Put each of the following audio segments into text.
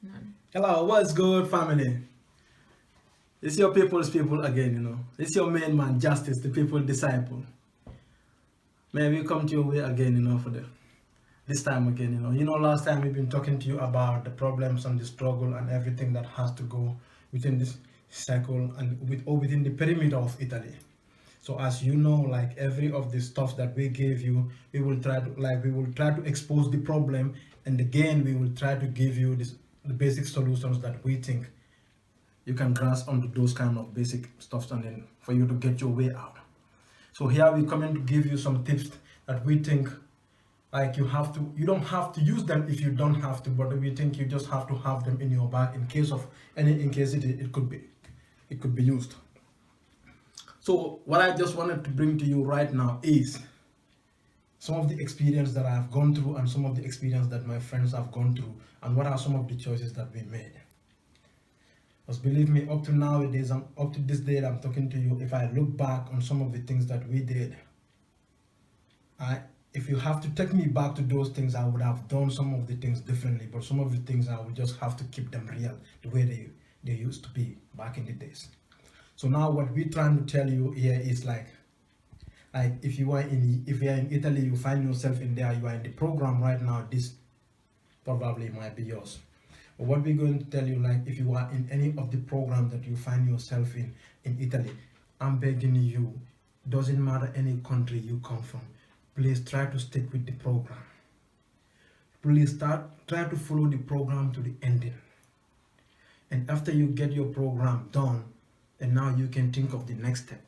None. Hello, what's good, family? It's your people's people again. It's your main man, Justice, the people disciple. May we come to your way again, for this time again. Last time we've been talking to you about the problems and the struggle and everything that has to go within this cycle and within the perimeter of Italy. So as you know, like every of the stuff that we gave you, we will try to expose the problem, and again we will try to give you the basic solutions that we think you can grasp onto those kind of basic stuff, and then for you to get your way out. So here we come in to give you some tips that we think like you don't have to use them if you don't have to, but we think you just have to have them in your bag in case it could be used. So what I just wanted to bring to you right now is some of the experience that I have gone through and some of the experience that my friends have gone through, and what are some of the choices that we made. Because believe me, up to nowadays, up to this day I'm talking to you, if I look back on some of the things that we did, if you have to take me back to those things, I would have done some of the things differently, but some of the things I would just have to keep them real, the way they used to be back in the days. So now what we're trying to tell you here is like if you are in Italy, you find yourself in there, you are in the program right now, this probably might be yours. But what we're going to tell you, like if you are in any of the program that you find yourself in Italy, I'm begging you, doesn't matter any country you come from, please try to stick with the program. Please try to follow the program to the ending. And after you get your program done, and now you can think of the next step.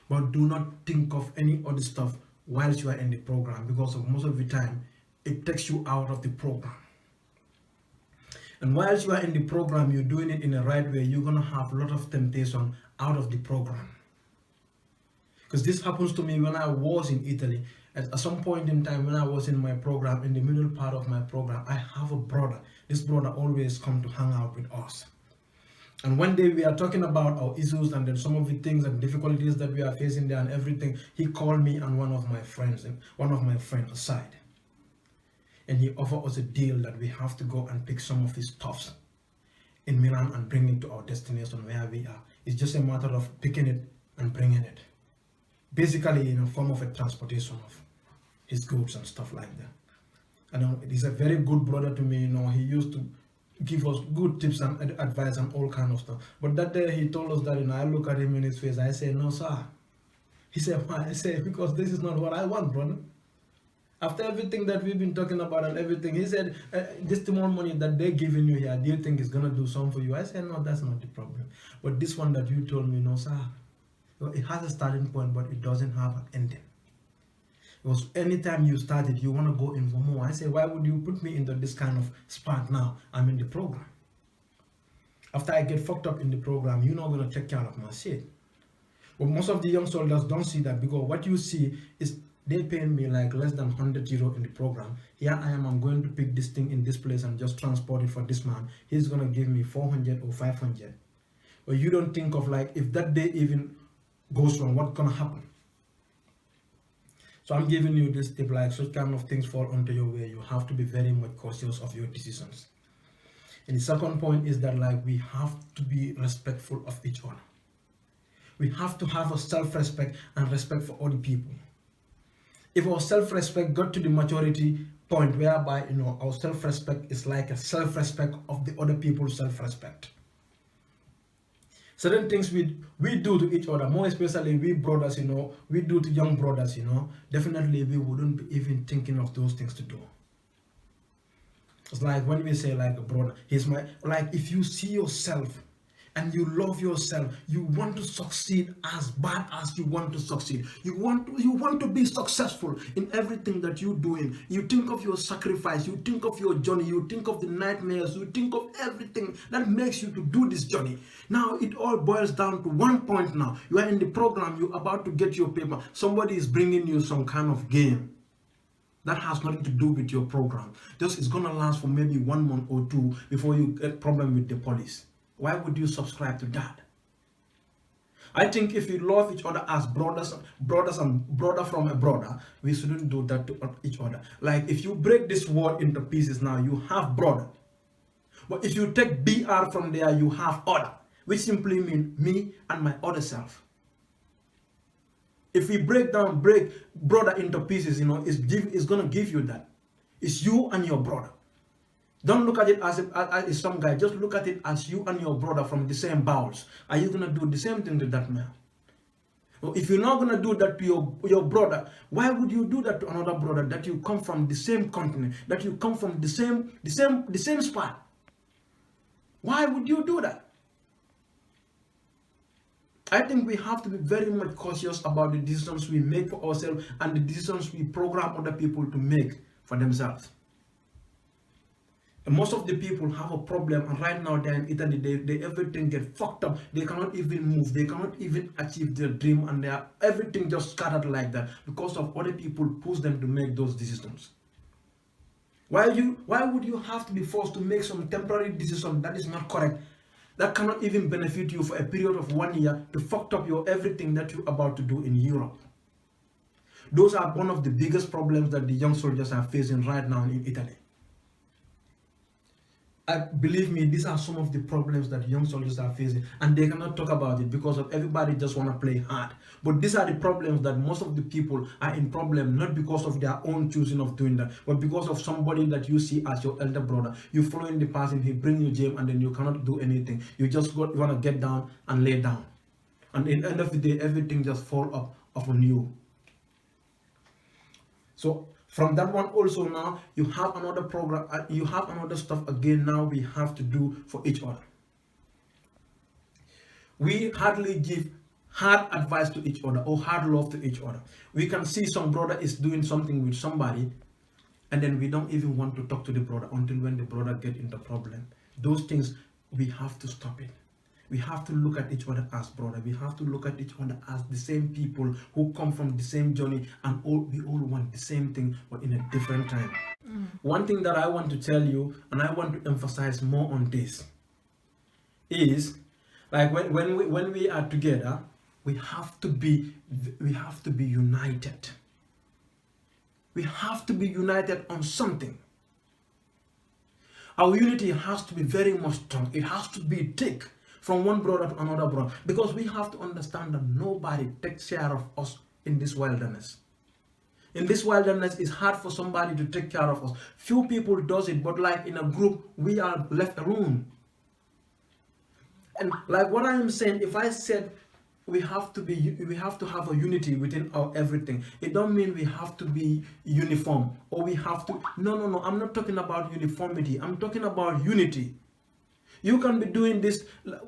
But do not think of any other stuff whilst you are in the program, because of most of the time it takes you out of the program. And whilst you are in the program, you're doing it in the right way, you're gonna have a lot of temptation out of the program. Because this happens to me when I was in Italy. At some point in time when I was in my program, in the middle part of my program, I have a brother. This brother always come to hang out with us. And one day we are talking about our issues and then some of the things and difficulties that we are facing there and everything. He called me and one of my friends aside. And he offered us a deal that we have to go and pick some of his stuffs in Milan and bring it to our destination where we are. It's just a matter of picking it and bringing it. Basically in a form of a transportation of his goods and stuff like that. And he's a very good brother to me. He used to give us good tips and advice and all kind of stuff. But that day he told us that, I look at him in his face, I say, no sir. He said, why? I say, because this is not what I want, brother. After everything that we've been talking about and everything, he said, this more money that they're giving you here, do you think it's gonna do something for you? I said, no, that's not the problem. But this one that you told me, no sir. It has a starting point, but it doesn't have an ending. Because anytime you start it, you want to go in for more. I say, why would you put me into this kind of spot now? I'm in the program. After I get fucked up in the program, you're not going to take care of my shit. But most of the young soldiers don't see that, because what you see is they paying me like less than 100 euro in the program. Here I am, I'm going to pick this thing in this place and just transport it for this man. He's going to give me 400 or 500. But you don't think of like, if that day even goes wrong, what's going to happen? So I'm giving you this tip, like such kind of things fall onto your way. You have to be very much cautious of your decisions. And the second point is that like we have to be respectful of each other. We have to have a self-respect and respect for other people. If our self-respect got to the maturity point whereby our self-respect is like a self-respect of the other people's self-respect. Certain things we do to each other, more especially we brothers, we do to young brothers, definitely we wouldn't be even thinking of those things to do. It's like when we say like a brother, if you see yourself and you love yourself, you want to succeed as bad as you want to succeed. You want to be successful in everything that you're doing. You think of your sacrifice, you think of your journey, you think of the nightmares, you think of everything that makes you to do this journey. Now it all boils down to one point now. You are in the program, you're about to get your paper. Somebody is bringing you some kind of game that has nothing to do with your program. Just it's gonna last for maybe 1 month or 2 before you get problem with the police. Why would you subscribe to that? I think if we love each other as brothers and brother from a brother, we shouldn't do that to each other. Like if you break this world into pieces now, you have brother. But if you take BR from there, you have other, which simply means me and my other self. If we break brother into pieces, it's gonna give you that. It's you and your brother. Don't look at it as some guy. Just look at it as you and your brother from the same bowels. Are you gonna do the same thing to that man? Well, if you're not gonna do that to your brother, why would you do that to another brother that you come from the same continent, that you come from the same spot? Why would you do that? I think we have to be very much cautious about the decisions we make for ourselves and the decisions we program other people to make for themselves. And most of the people have a problem, and right now they're in Italy, they everything get fucked up. They cannot even move, they cannot even achieve their dream, and everything just scattered like that because of other people push them to make those decisions. Why would you have to be forced to make some temporary decision that is not correct, that cannot even benefit you for a period of 1 year, to fuck up your everything that you're about to do in Europe? Those are one of the biggest problems that the young soldiers are facing right now in Italy. Believe me, these are some of the problems that young soldiers are facing, and they cannot talk about it because of everybody just want to play hard. But these are the problems that most of the people are in problem, not because of their own choosing of doing that, but because of somebody that you see as your elder brother. You following the person, he bring you gym, and then you cannot do anything. You just you want to get down and lay down, and at the end of the day, everything just fall up on you. So from that one also, now you have another program, you have another stuff again now we have to do for each other. We hardly give hard advice to each other or hard love to each other. We can see some brother is doing something with somebody, and then we don't even want to talk to the brother until when the brother get into problem. Those things, we have to stop it. We have to look at each other as brother. We have to look at each other as the same people who come from the same journey, and we all want the same thing, but in a different time. One thing that I want to tell you, and I want to emphasize more on this, is like when we are together, we have to be united. We have to be united on something. Our unity has to be very much strong. It has to be thick from one brother to another brother, because we have to understand that nobody takes care of us in this wilderness. In this wilderness, it's hard for somebody to take care of us. Few people does it, but like in a group, we are left alone. And like what I am saying, if I said we have to have a unity within our everything, it don't mean we have to be uniform or we have to. No. I'm not talking about uniformity. I'm talking about unity. You can be doing this,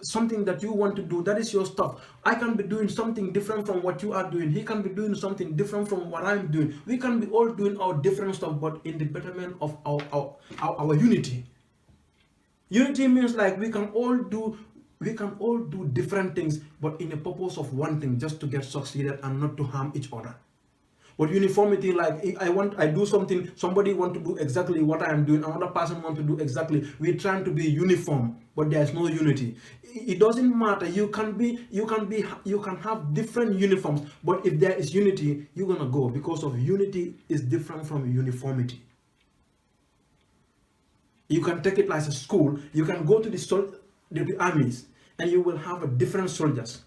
something that you want to do, that is your stuff. I can be doing something different from what you are doing. He can be doing something different from what I'm doing. We can be all doing our different stuff, but in the betterment of our unity. Unity means like we can all do different things, but in the purpose of one thing, just to get succeeded and not to harm each other. But uniformity, like I do something, somebody want to do exactly what I am doing, another person want to do exactly. We're trying to be uniform, but there's no unity. It doesn't matter. You can have different uniforms, but if there is unity, you're gonna go, because of unity is different from uniformity. You can take it like a school. You can go to the armies, and you will have a different soldiers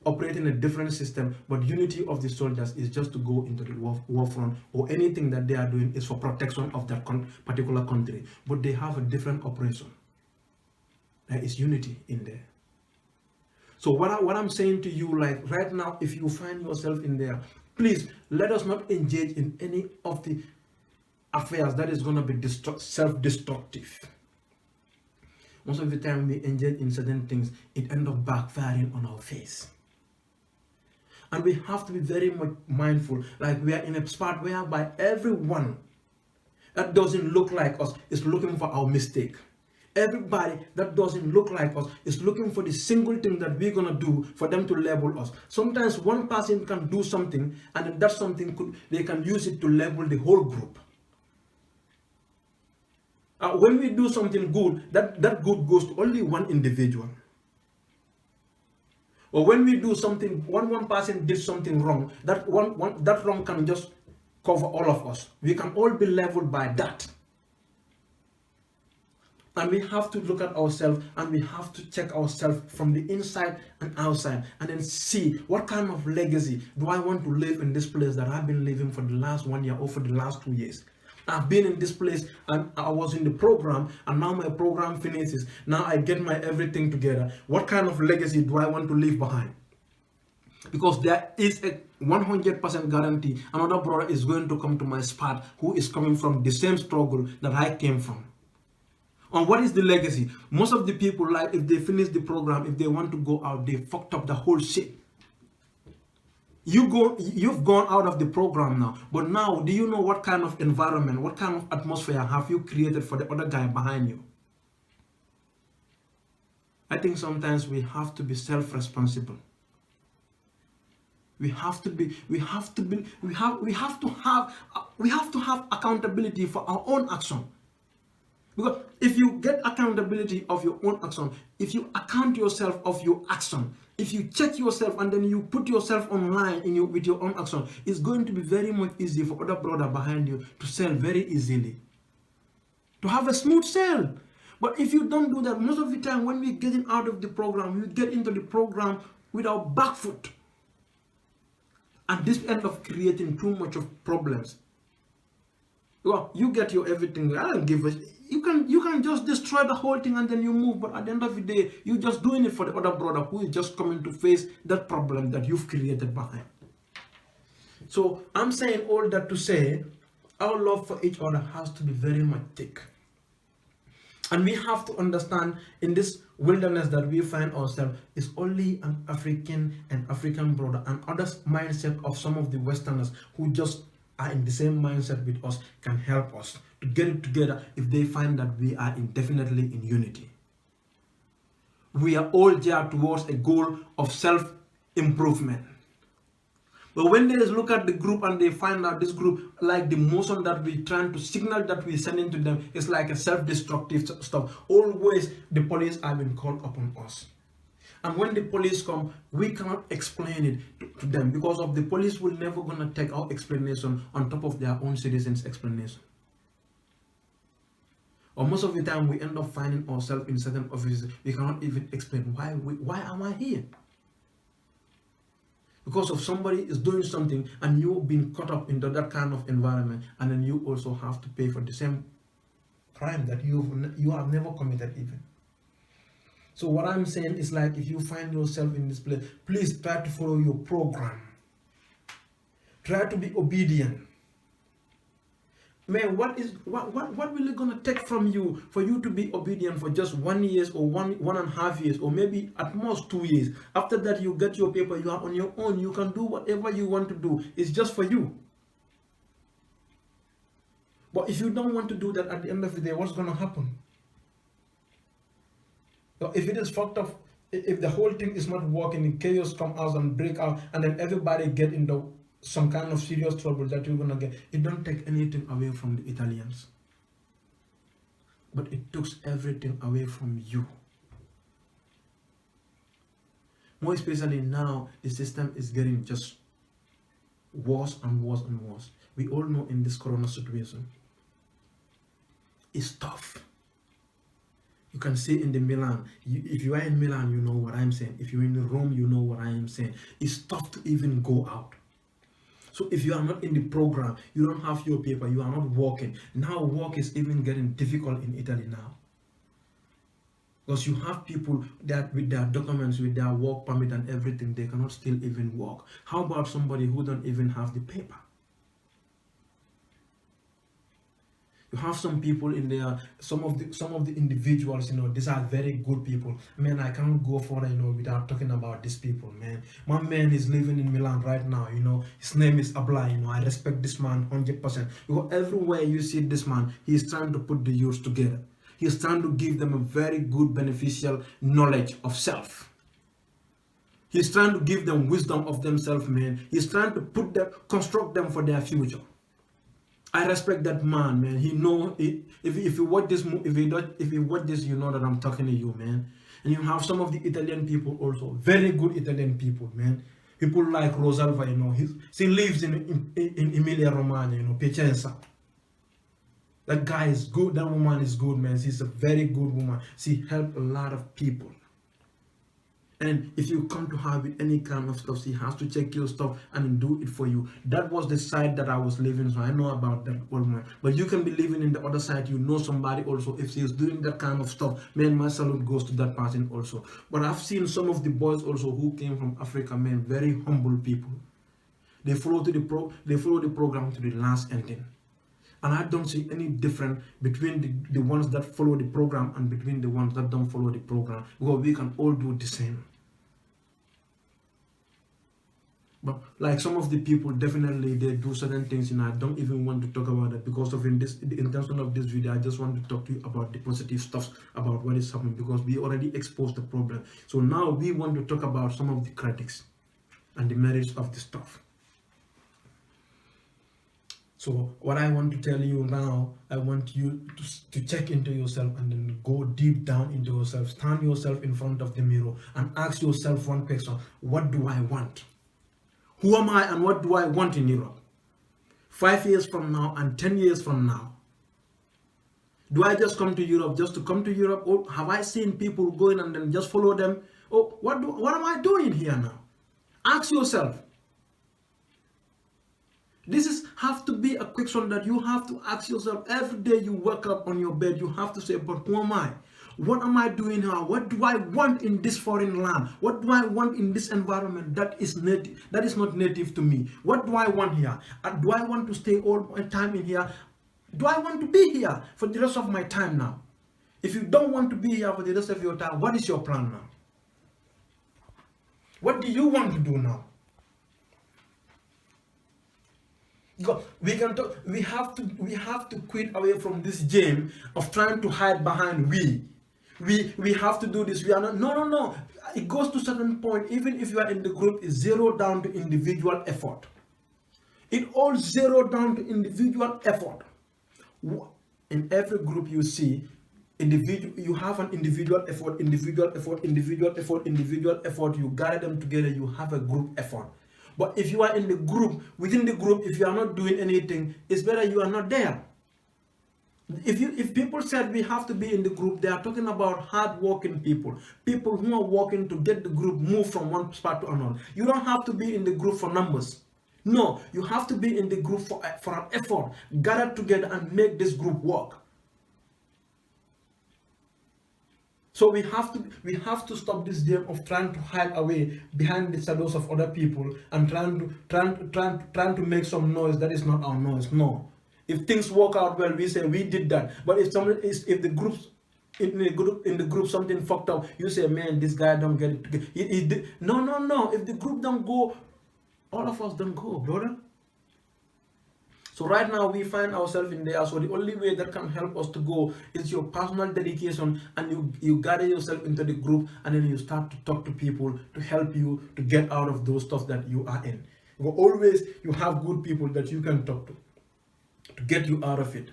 operating a different system, but unity of the soldiers is just to go into the war front, or anything that they are doing is for protection of that particular country, but they have a different operation. There is unity in there. So what I'm saying to you, like right now, if you find yourself in there, please let us not engage in any of the affairs that is going to be self-destructive. Most of the time we engage in certain things, it ends up backfiring on our face. And we have to be very much mindful, like we are in a spot whereby everyone that doesn't look like us is looking for our mistake. Everybody that doesn't look like us is looking for the single thing that we're gonna do for them to label us. Sometimes one person can do something, and then that something they can use it to label the whole group. When we do something good, that good goes to only one individual. Or when we do something, one person did something wrong, that wrong can just cover all of us. We can all be leveled by that. And we have to look at ourselves and we have to check ourselves from the inside and outside and then see what kind of legacy do I want to live in this place that I've been living for the last 1 year or for the last 2 years. I've been in this place and I was in the program and now my program finishes. Now I get my everything together. What kind of legacy do I want to leave behind? Because there is a 100% guarantee another brother is going to come to my spot who is coming from the same struggle that I came from. And what is the legacy? Most of the people, like, if they finish the program, if they want to go out, they fucked up the whole shit. You've gone out of the program now, but now do you know what kind of environment, what kind of atmosphere have you created for the other guy behind you? I think sometimes we have to be self-responsible. We have to have accountability for our own action. Because if you get accountability of your own action, if you account yourself of your action, if you check yourself and then you put yourself online with your own action, it's going to be very much easy for other brother behind you to sell very easily, to have a smooth sale. But if you don't do that, most of the time when we're getting out of the program, we get into the program with our back foot. And this ends up creating too much of problems. Well, you get your everything. I don't give a. You can just destroy the whole thing and then you move. But at the end of the day, you're just doing it for the other brother who is just coming to face that problem that you've created behind. So I'm saying all that to say, our love for each other has to be very much thick. And we have to understand in this wilderness that we find ourselves is only an African and African brother and other mindset of some of the Westerners who just are in the same mindset with us can help us to get it together if they find that we are definitely in unity. We are all there towards a goal of self-improvement. But when they look at the group and they find out this group, like the motion that we're trying to signal that we're sending to them, is like a self-destructive stuff. Always the police have been called upon us. And when the police come, we cannot explain it to them because of the police will never gonna take our explanation on top of their own citizens' explanation. Or most of the time we end up finding ourselves in certain offices, we cannot even explain why am I here? Because of somebody is doing something and you've been caught up into that kind of environment, and then you also have to pay for the same crime that you have never committed even. So what I'm saying is, like, if you find yourself in this place, please try to follow your program. Try to be obedient. Man, what will it gonna take from you for you to be obedient for just 1 year or 1.5 years, or maybe at most 2 years? After that, you get your paper, you are on your own, you can do whatever you want to do. It's just for you. But if you don't want to do that, at the end of the day, what's gonna happen? So if it is fucked up, if the whole thing is not working, and chaos come out and break out, and then everybody get into some kind of serious trouble that you're gonna get, it don't take anything away from the Italians, but it takes everything away from you. More especially now, the system is getting just worse and worse and worse. We all know in this corona situation, it's tough. You can see in the Milan, if you are in Milan, you know what I'm saying. If you're in Rome, you know what I am saying. It's tough to even go out. So if you are not in the program, you don't have your paper, you are not working. Now work is even getting difficult in Italy now. Because you have people that with their documents, with their work permit and everything, they cannot still even work. How about somebody who don't even have the paper? You have some people in there, some of the individuals, these are very good people. Man, I can't go further, without talking about these people, man. My man is living in Milan right now, his name is Abla, I respect this man 100%. Because everywhere you see this man, he's trying to put the youth together. He's trying to give them a very good beneficial knowledge of self. He's trying to give them wisdom of themselves, man. He's trying to construct them for their future. I respect that man, man. He know it. If you watch this, if you watch this, you know that I'm talking to you, man. And you have some of the Italian people also, very good Italian people, man. People like Rosalva, she lives in Emilia Romagna, Piacenza. That guy is good. That woman is good, man. She's a very good woman. She helped a lot of people. And if you come to her with any kind of stuff, she has to check your stuff and do it for you. That was the side that I was living, so I know about that woman. But you can be living in the other side. You know somebody also. If she is doing that kind of stuff, man, my salute goes to that person also. But I've seen some of the boys also who came from Africa, man, very humble people. They follow the program to the last ending. And I don't see any difference between the ones that follow the program and between the ones that don't follow the program, because we can all do the same. But like some of the people, definitely they do certain things, and I don't even want to talk about it because of the intention of this video. I just want to talk to you about the positive stuff about what is happening, because we already exposed the problem. So now we want to talk about some of the critics and the merits of the stuff. So what I want to tell you now, I want you to check into yourself and then go deep down into yourself. Stand yourself in front of the mirror and ask yourself one question: what do I want? Who am I and what do I want in Europe? 5 years from now and 10 years from now. Do I just come to Europe just to come to Europe? Or have I seen people going and then just follow them? Oh, what am I doing here now? Ask yourself. This have to be a question that you have to ask yourself every day you wake up on your bed. You have to say, but who am I? What am I doing here? What do I want in this foreign land? What do I want in this environment that is native, that is not native to me? What do I want here? Do I want to stay all my time in here? Do I want to be here for the rest of my time now? If you don't want to be here for the rest of your time, what is your plan now? What do you want to do now? We can talk, we have to quit away from this game of trying to hide behind we have to do this. We are not, no. It goes to a certain point, even if you are in the group, it's zero down to individual effort. It all zero down to individual effort. In every group you see, you have an individual effort, you gather them together, you have a group effort. But if you are in the group, within the group, if you are not doing anything, it's better you are not there. If people said we have to be in the group, they are talking about hard-working people who are working to get the group moved from one spot to another. You don't have to be in the group for numbers. No, you have to be in the group for an effort. Gather together and make this group work. So we have to stop this game of trying to hide away behind the shadows of other people and trying to make some noise that is not our noise. No. If things work out well, we say we did that. But if the group something fucked up, you say, man, this guy don't get it. No. If the group don't go, all of us don't go, brother. So right now we find ourselves in there. So the only way that can help us to go is your personal dedication, and you gather yourself into the group, and then you start to talk to people to help you to get out of those stuff that you are in. But always you have good people that you can talk to get you out of it.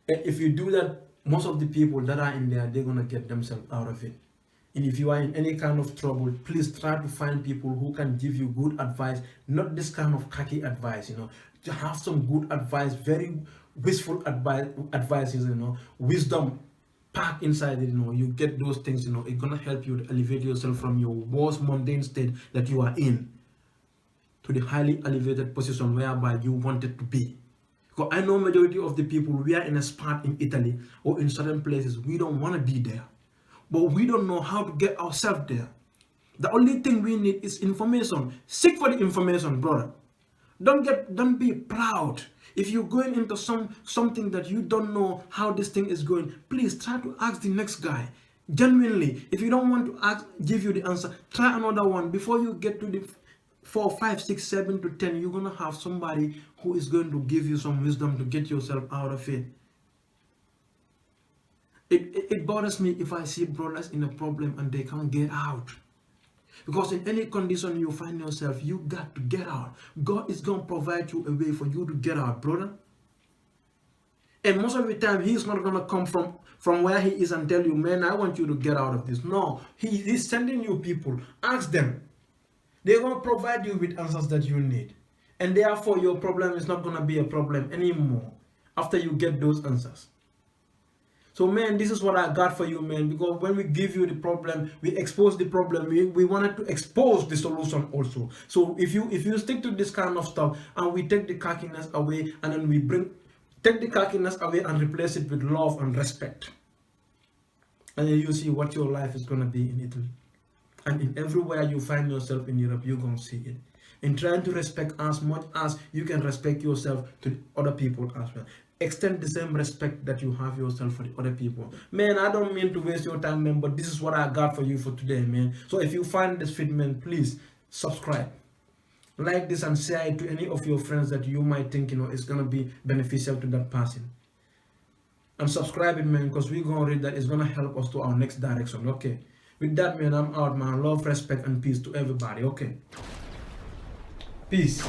And if you do that, most of the people that are in there, they're gonna get themselves out of it. And if you are in any kind of trouble, please try to find people who can give you good advice, not this kind of cocky advice, to have some good advice, very wistful advices, wisdom packed inside it, you get those things, it's gonna help you to elevate yourself from your worst mundane state that you are in to the highly elevated position whereby you wanted to be. Because I know majority of the people, we are in a spot in Italy or in certain places, we don't want to be there. But we don't know how to get ourselves there. The only thing we need is information. Seek for the information, brother. Don't be proud. If you're going into something that you don't know how this thing is going, please try to ask the next guy. Genuinely. If you don't want to give you the answer, try another one. Before you get to the 4, 5, 6, 7 to 10, you're gonna have somebody who is going to give you some wisdom to get yourself out of it. It bothers me if I see brothers in a problem and they can't get out. Because in any condition you find yourself, you got to get out. God is going to provide you a way for you to get out, brother. And most of the time, He's not going to come from where He is and tell you, man, I want you to get out of this. No, He's sending you people. Ask them. They're going to provide you with answers that you need. And therefore, your problem is not going to be a problem anymore. after you get those answers. So man, this is what I got for you, man, because when we give you the problem, we expose the problem, we wanted to expose the solution also. So if you stick to this kind of stuff and we take the cockiness away, and then we take the cockiness away and replace it with love and respect, and then you see what your life is going to be in Italy. And in everywhere you find yourself in Europe, you're going to see it. In trying to respect as much as you can respect yourself to other people as well. Extend the same respect that you have yourself for the other people. Man, I don't mean to waste your time, man, but this is what I got for you for today, man. So if you find this fit, man, please subscribe. Like this and share it to any of your friends that you might think, is going to be beneficial to that person. And subscribe it, man, because we're going to read that. It's going to help us to our next direction, okay? With that, man, I'm out, man. Love, respect, and peace to everybody, okay? Peace.